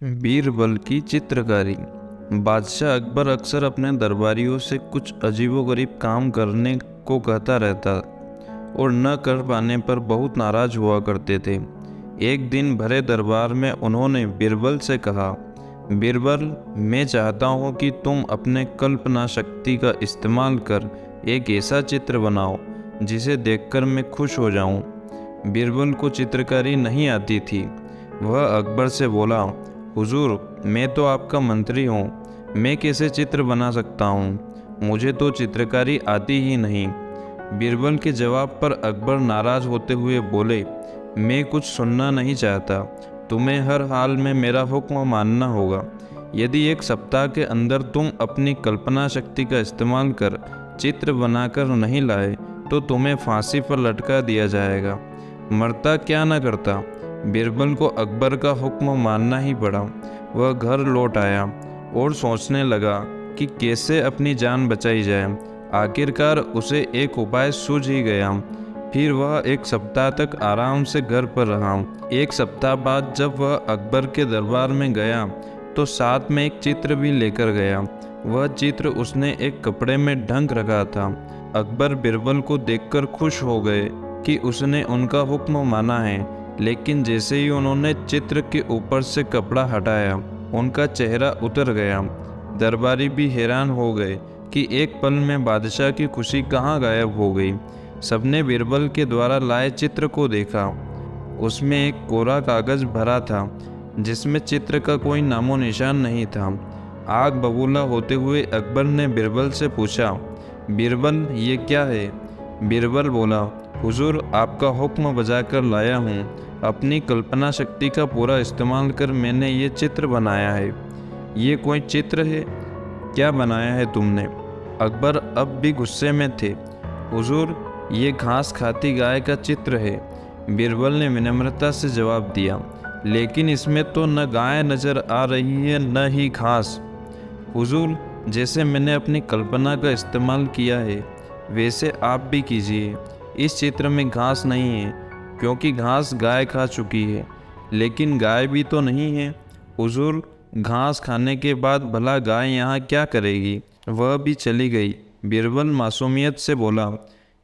बीरबल की चित्रकारी। बादशाह अकबर अक्सर अपने दरबारियों से कुछ अजीबोगरीब काम करने को कहता रहता और न कर पाने पर बहुत नाराज हुआ करते थे। एक दिन भरे दरबार में उन्होंने बीरबल से कहा, बीरबल, मैं चाहता हूँ कि तुम अपने कल्पना शक्ति का इस्तेमाल कर एक ऐसा चित्र बनाओ जिसे देखकर मैं खुश हो जाऊँ। बीरबल को चित्रकारी नहीं आती थी। वह अकबर से बोला, हुजूर, मैं तो आपका मंत्री हूँ, मैं कैसे चित्र बना सकता हूँ, मुझे तो चित्रकारी आती ही नहीं। बीरबल के जवाब पर अकबर नाराज होते हुए बोले, मैं कुछ सुनना नहीं चाहता, तुम्हें हर हाल में मेरा हुक्म मानना होगा। यदि एक सप्ताह के अंदर तुम अपनी कल्पना शक्ति का इस्तेमाल कर चित्र बनाकर नहीं लाए तो तुम्हें फांसी पर लटका दिया जाएगा। मरता क्या न करता। बीरबल को अकबर का हुक्म मानना ही पड़ा। वह घर लौट आया और सोचने लगा कि कैसे अपनी जान बचाई जाए। आखिरकार उसे एक उपाय सूझ ही गया। फिर वह एक सप्ताह तक आराम से घर पर रहा। एक सप्ताह बाद जब वह अकबर के दरबार में गया तो साथ में एक चित्र भी लेकर गया। वह चित्र उसने एक कपड़े में ढक रखा था। अकबर बीरबल को देखकर खुश हो गए कि उसने उनका हुक्म माना है, लेकिन जैसे ही उन्होंने चित्र के ऊपर से कपड़ा हटाया, उनका चेहरा उतर गया। दरबारी भी हैरान हो गए कि एक पल में बादशाह की खुशी कहाँ गायब हो गई। सबने बीरबल के द्वारा लाए चित्र को देखा। उसमें एक कोरा कागज भरा था जिसमें चित्र का कोई नामो निशान नहीं था। आग बबूला होते हुए अकबर ने बीरबल से पूछा, बीरबल, ये क्या है? बीरबल बोला, हुजूर, आपका हुक्म बजाकर लाया हूँ। अपनी कल्पना शक्ति का पूरा इस्तेमाल कर मैंने ये चित्र बनाया है। ये कोई चित्र है? क्या बनाया है तुमने? अकबर अब भी गुस्से में थे। हुजूर, ये घास खाती गाय का चित्र है। बीरबल ने विनम्रता से जवाब दिया, लेकिन इसमें तो न गाय नजर आ रही है न ही घास। हुजूर, जैसे मैंने अपनी कल्पना का इस्तेमाल किया है वैसे आप भी कीजिए। इस चित्र में घास नहीं है क्योंकि घास गाय खा चुकी है, लेकिन गाय भी तो नहीं है। हुजूर, घास खाने के बाद भला गाय यहाँ क्या करेगी? वह भी चली गई। बीरबल मासूमियत से बोला।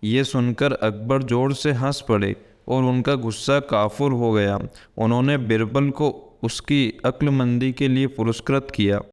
ये सुनकर अकबर जोर से हंस पड़े और उनका गुस्सा काफूर हो गया। उन्होंने बीरबल को उसकी अक्लमंदी के लिए पुरस्कृत किया।